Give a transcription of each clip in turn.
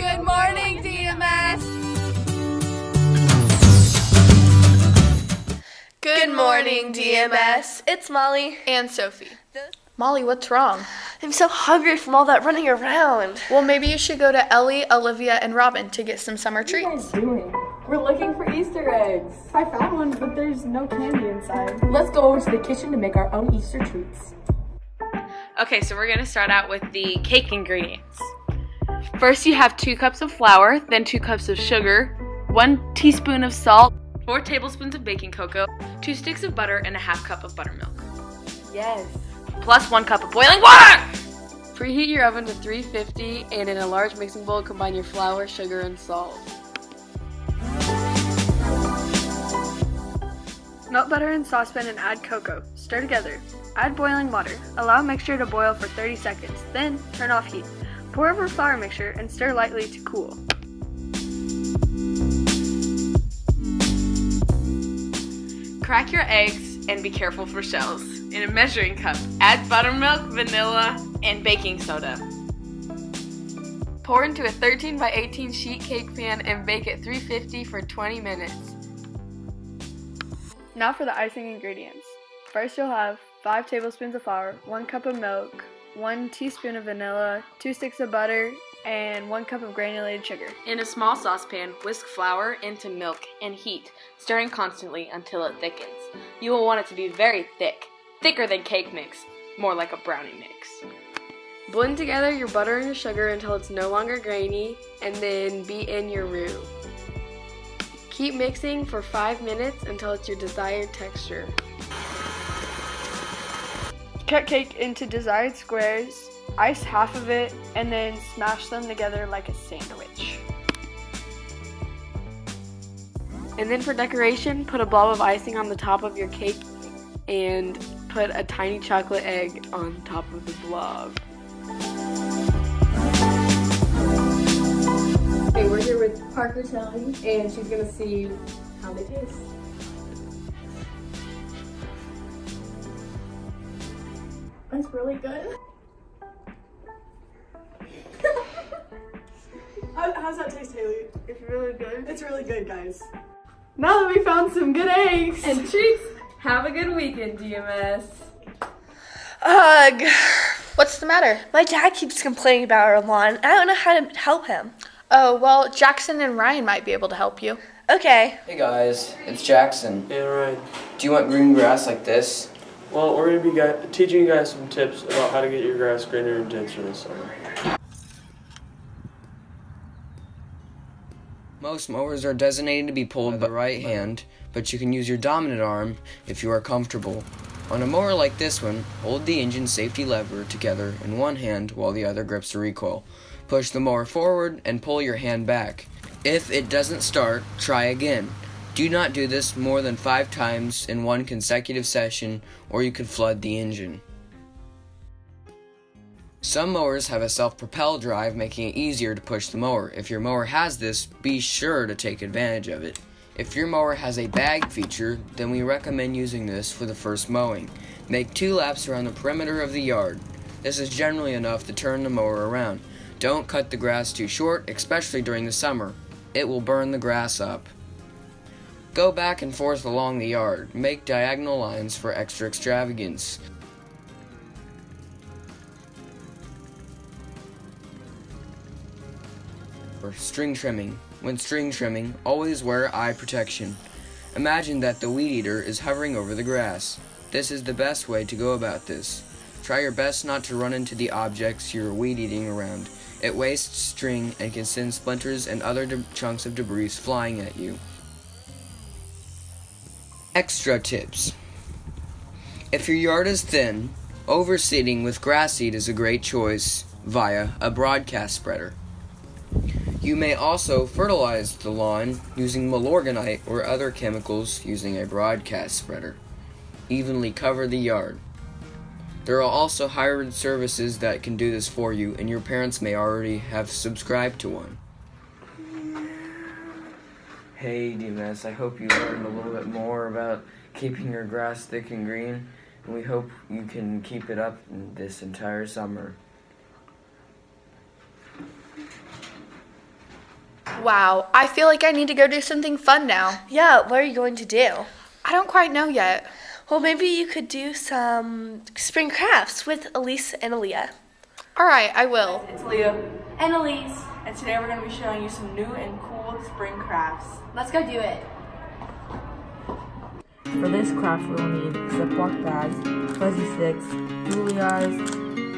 Good morning, DMS! Good morning, DMS. It's Molly. And Sophie. Molly, what's wrong? I'm so hungry from all that running around. Well, maybe you should go to Ellie, Olivia, and Robin to get some summer treats. What are you guys doing? We're looking for Easter eggs. I found one, but there's no candy inside. Let's go over to the kitchen to make our own Easter treats. Okay, so we're gonna start out with the cake ingredients. First, you have 2 cups of flour, then 2 cups of sugar, 1 teaspoon of salt, 4 tablespoons of baking cocoa, 2 sticks of butter, and a ½ cup of buttermilk. Yes. Plus 1 cup of boiling water! Preheat your oven to 350 and in a large mixing bowl combine your flour, sugar, and salt. Melt butter in saucepan and add cocoa. Stir together. Add boiling water. Allow mixture to boil for 30 seconds. Then turn off heat. Pour over flour mixture and stir lightly to cool. Crack your eggs and be careful for shells. In a measuring cup, add buttermilk, vanilla, and baking soda. Pour into a 13 by 18 sheet cake pan and bake at 350 for 20 minutes. Now for the icing ingredients. First you'll have 5 tablespoons of flour, 1 cup of milk, 1 teaspoon of vanilla, 2 sticks of butter, and 1 cup of granulated sugar. In a small saucepan, whisk flour into milk and heat, stirring constantly until it thickens. You will want it to be very thick, thicker than cake mix, more like a brownie mix. Blend together your butter and your sugar until it's no longer grainy, and then beat in your roux. Keep mixing for 5 minutes until it's your desired texture. Cut cake into desired squares, ice half of it, and then smash them together like a sandwich. And then for decoration, put a blob of icing on the top of your cake and put a tiny chocolate egg on top of the blob. Okay, we're here with Parker Telly, and she's gonna see how they taste. That's really good. How's that taste, Haley? It's really good. It's really good, guys. Now that we found some good eggs And treats, have a good weekend, DMS. Ugh. What's the matter? My dad keeps complaining about our lawn. I don't know how to help him. Oh, well, Jackson and Ryan might be able to help you. Okay. Hey guys, it's Jackson. Yeah, right. Do you want green grass like this? Well, we're going to be teaching you guys some tips about how to get your grass greener and denser this summer. Most mowers are designated to be pulled by the right hand, but you can use your dominant arm if you are comfortable. On a mower like this one, hold the engine safety lever together in one hand while the other grips the recoil. Push the mower forward and pull your hand back. If it doesn't start, try again. Do not do this more than 5 times in one consecutive session, or you could flood the engine. Some mowers have a self-propel drive, making it easier to push the mower. If your mower has this, be sure to take advantage of it. If your mower has a bag feature, then we recommend using this for the first mowing. Make 2 laps around the perimeter of the yard. This is generally enough to turn the mower around. Don't cut the grass too short, especially during the summer. It will burn the grass up. Go back and forth along the yard. Make diagonal lines for extra extravagance. For string trimming. When string trimming, always wear eye protection. Imagine that the weed eater is hovering over the grass. This is the best way to go about this. Try your best not to run into the objects you're weed eating around. It wastes string and can send splinters and other chunks of debris flying at you. Extra tips. If your yard is thin, overseeding with grass seed is a great choice via a broadcast spreader. You may also fertilize the lawn using Milorganite or other chemicals using a broadcast spreader. Evenly cover the yard. There are also hybrid services that can do this for you, and your parents may already have subscribed to one. Hey DMS, I hope you learned a little bit more about keeping your grass thick and green, and we hope you can keep it up this entire summer. Wow, I feel like I need to go do something fun now. Yeah, what are you going to do? I don't quite know yet. Well, maybe you could do some spring crafts with Elise and Aaliyah. All right, I will. It's Leah. And Elise. And today we're going to be showing you some new and cool spring crafts. Let's go do it. For this craft we'll need Ziploc bags, fuzzy sticks, googly eyes,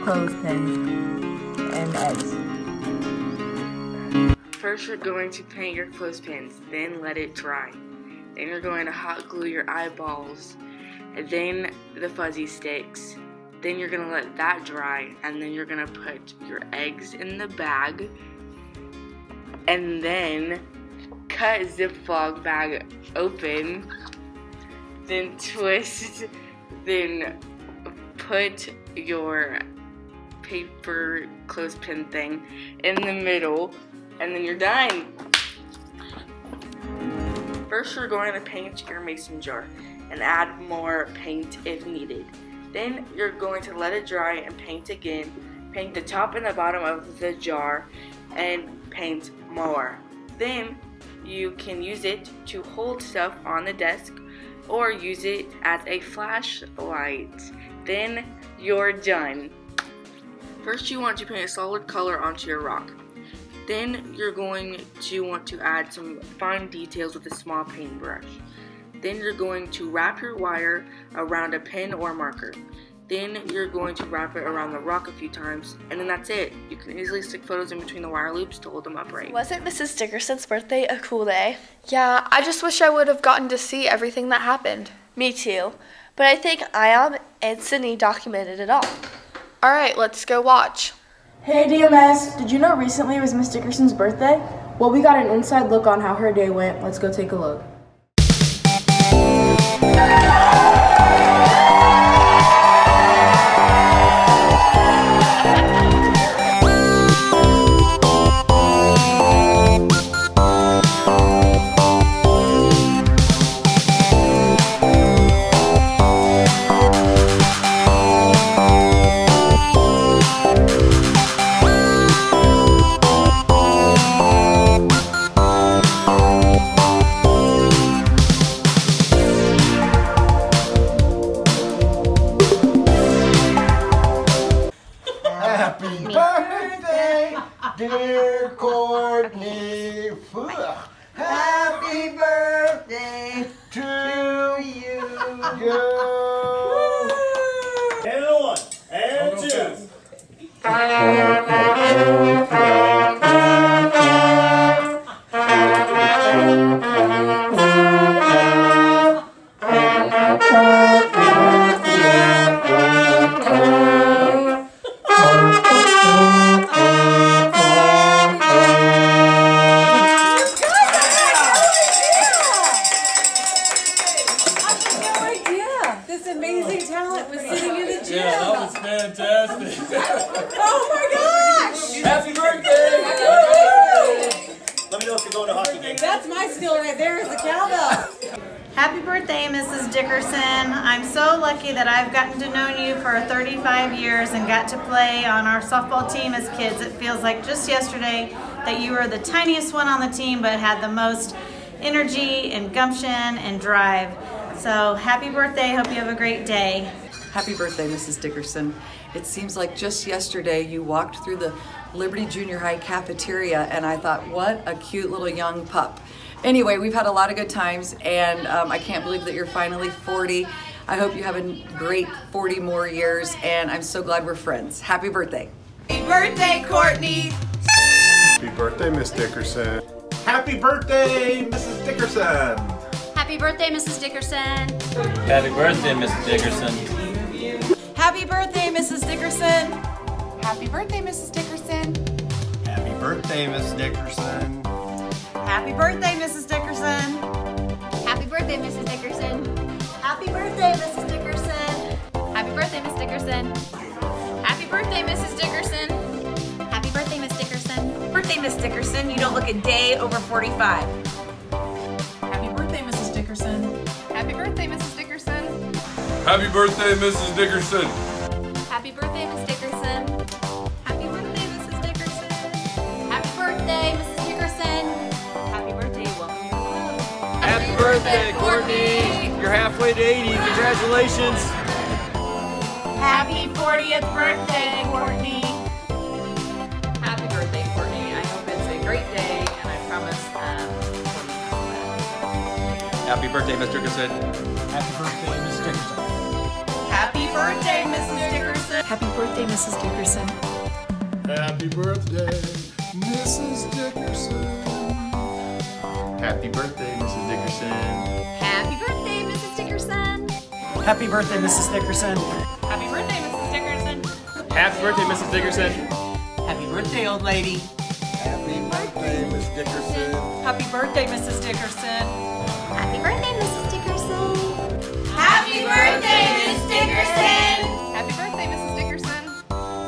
clothespins, and eggs. First you're going to paint your clothespins, then let it dry. Then you're going to hot glue your eyeballs, and then the fuzzy sticks. Then you're going to let that dry, and then you're going to put your eggs in the bag, and then cut Ziploc bag open, then twist, then put your paper clothespin thing in the middle, and then you're done. First you're going to paint your mason jar and add more paint if needed. Then you're going to let it dry and paint again. Paint the top and the bottom of the jar and paint more. Then you can use it to hold stuff on the desk or use it as a flashlight. Then you're done. First you want to paint a solid color onto your rock. Then you're going to want to add some fine details with a small paintbrush. Then you're going to wrap your wire around a pen or marker. Then you're going to wrap it around the rock a few times, and then that's it. You can easily stick photos in between the wire loops to hold them upright. Wasn't Mrs. Dickerson's birthday a cool day? Yeah, I just wish I would have gotten to see everything that happened. Me too. But I think Iam and Sydney documented it all. All right, let's go watch. Hey DMS, did you know recently was Miss Dickerson's birthday? Well, we got an inside look on how her day went. Let's go take a look. Dear Courtney, happy birthday to you. And a one, and two. Fantastic. Oh my gosh! Happy birthday! Let me know if you're going to hockey game. That's my skill right there is the cowbell. Happy birthday, Mrs. Dickerson. I'm so lucky that I've gotten to know you for 35 years and got to play on our softball team as kids. It feels like just yesterday that you were the tiniest one on the team but had the most energy and gumption and drive. So happy birthday. Hope you have a great day. Happy birthday, Mrs. Dickerson. It seems like just yesterday you walked through the Liberty Junior High cafeteria and I thought, what a cute little young pup. Anyway, we've had a lot of good times and I can't believe that you're finally 40. I hope you have a great 40 more years and I'm so glad we're friends. Happy birthday. Happy birthday, Courtney. Happy birthday, Miss Dickerson. Happy birthday, Mrs. Dickerson. Happy birthday, Mrs. Dickerson. Happy birthday, Mrs. Dickerson. Happy birthday, Mrs. Dickerson. Happy birthday, Mrs. Dickerson. Happy birthday, Mrs. Dickerson. Happy birthday, Mrs. Dickerson. Happy birthday, Mrs. Dickerson. Happy birthday, Mrs. Dickerson. Happy birthday, Miss Dickerson. Happy birthday, Mrs. Dickerson. Happy birthday, Miss Dickerson. Birthday, Miss Dickerson. You don't look a day over 45. Happy birthday, Mrs. Dickerson. Happy birthday, Mrs. Dickerson. Happy birthday, Mrs. Dickerson. Happy birthday, Miss Dickerson. Happy birthday, Mrs. Dickerson. Happy birthday, Mrs. Dickerson. Courtney! You're halfway to 80. Congratulations! Happy 40th birthday, Courtney! Happy birthday, Courtney. I hope it's a great day, and I promise Happy birthday, Mr. Dickerson. Happy birthday, Mrs. Dickerson. Happy birthday, Mrs. Dickerson! Happy birthday, Mrs. Dickerson. Happy birthday, Mrs. Dickerson. Happy birthday, Mrs. Dickerson. Happy birthday, Mrs. Dickerson. Happy birthday, Mrs. Dickerson. Happy birthday, Mrs. Dickerson! Happy birthday, Mrs. Dickerson. Happy birthday, old lady. Happy birthday, Miss Dickerson. Happy birthday, Mrs. Dickerson! Happy birthday, Mrs. Dickerson. Happy birthday, Miss Dickerson! Happy birthday, Mrs. Dickerson!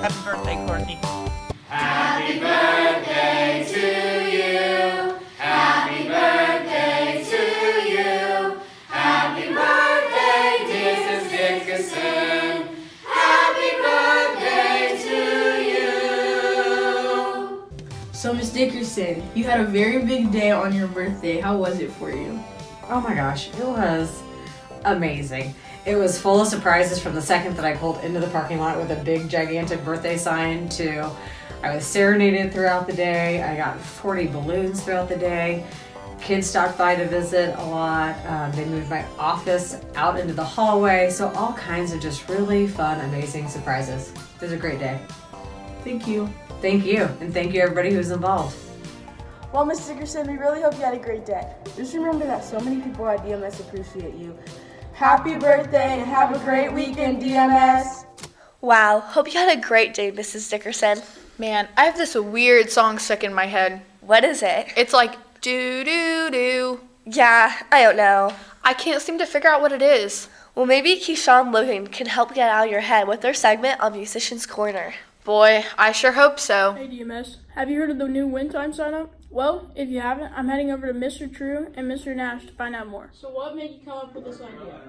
Happy birthday, Courtney. Happy birthday to you. Happy birthday to you. Happy birthday, dear Miss Dickerson. Happy birthday to you. So, Miss Dickerson, you had a very big day on your birthday. How was it for you? Oh my gosh, it was amazing. It was full of surprises from the second that I pulled into the parking lot with a big gigantic birthday sign to I was serenaded throughout the day. I got 40 balloons throughout the day. Kids stopped by to visit a lot. They moved my office out into the hallway. So all kinds of just really fun, amazing surprises. It was a great day. Thank you. Thank you. And thank you everybody who's involved. Well, Miss Dickerson, we really hope you had a great day. Just remember that so many people at DMS appreciate you. Happy birthday and have a great weekend, DMS. Wow, hope you had a great day, Mrs. Dickerson. Man, I have this weird song stuck in my head. What is it? It's like do-do-do. Yeah, I don't know. I can't seem to figure out what it is. Well, maybe Keyshawn Logan can help get out of your head with their segment on Musician's Corner. Boy, I sure hope so. Hey DMS, have you heard of the new Win Time sign up? Well, if you haven't, I'm heading over to Mr. True and Mr. Nash to find out more. So what made you come up with this idea?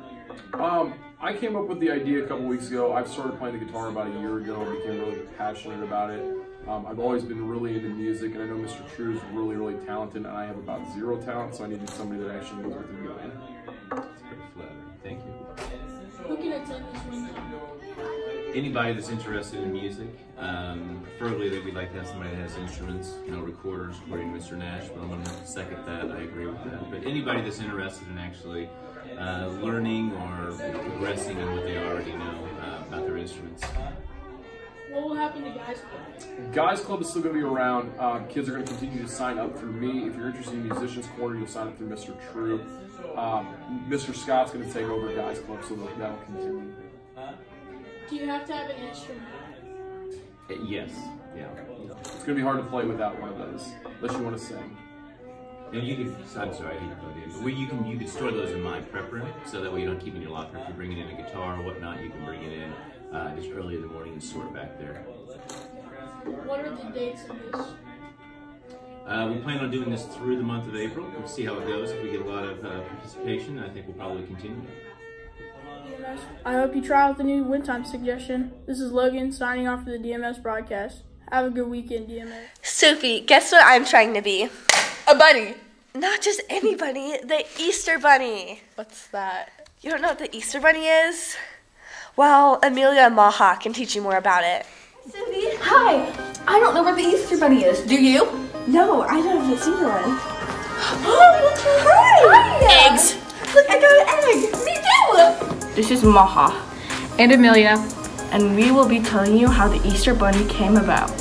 I came up with the idea a couple weeks ago. I've started playing the guitar about a year ago, became really passionate about it. I've always been really into music, and I know Mr. True is really, really talented, and I have about zero talent, so I needed somebody that actually knows what they're doing. That's pretty flattering. Thank you. Who can attend this Win Time? Anybody that's interested in music, preferably that we'd like to have somebody that has instruments, recorders, according to Mr. Nash, but I'm going to second that. I agree with that. But anybody that's interested in actually learning or progressing in what they already know about their instruments. What will happen to Guys Club? Guys Club is still going to be around. Kids are going to continue to sign up through me. If you're interested in Musician's Corner, you'll sign up through Mr. True. Mr. Scott's going to take over Guys Club, so that'll continue. Do you have to have an instrument? Yes. Yeah. It's going to be hard to play without one of those, unless you want to sing. And you can, I'm sorry, I hate to put it in, but you can store those in my prep room, so that way you don't keep it in your locker. If you're bringing in a guitar or whatnot, you can bring it in just early in the morning and store it back there. What are the dates of this? We plan on doing this through the month of April. We'll see how it goes. If we get a lot of participation, I think we'll probably continue. I hope you try out the new Win Time suggestion. This is Logan signing off for the DMS broadcast. Have a good weekend, DMS. Sophie, guess what I'm trying to be? A bunny. Not just any bunny, the Easter Bunny. What's that? You don't know what the Easter Bunny is? Well, Amelia and Maha can teach you more about it. Sophie, hi. I don't know what the Easter Bunny is. Do you? No, I haven't seen one. Oh, hi. Eggs. Look, I got an egg. Me too. This is Maha and Amelia, and we will be telling you how the Easter Bunny came about.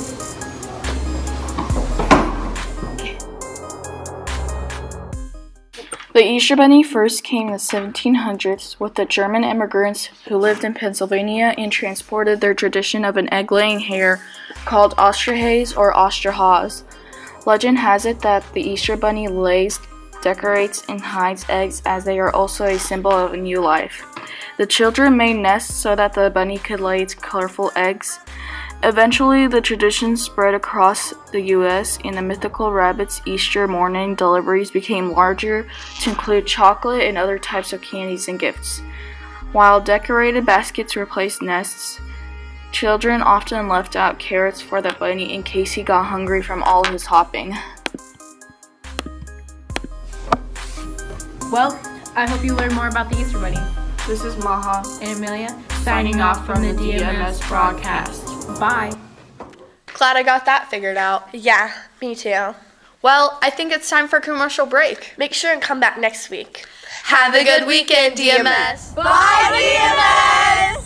The Easter Bunny first came in the 1700s with the German immigrants who lived in Pennsylvania and transported their tradition of an egg-laying hare called Osterhase or Osterhase. Legend has it that the Easter Bunny lays, decorates, and hides eggs, as they are also a symbol of a new life. The children made nests so that the bunny could lay its colorful eggs. Eventually, the tradition spread across the U.S., and the mythical rabbit's Easter morning deliveries became larger to include chocolate and other types of candies and gifts. While decorated baskets replaced nests, children often left out carrots for the bunny in case he got hungry from all his hopping. Well, I hope you learn more about the Easter Bunny. This is Maha And Amelia, signing off from the DMS broadcast. Bye. Glad I got that figured out. Yeah, me too. Well, I think it's time for a commercial break. Make sure and come back next week. Have a good weekend, DMS. Bye, DMS!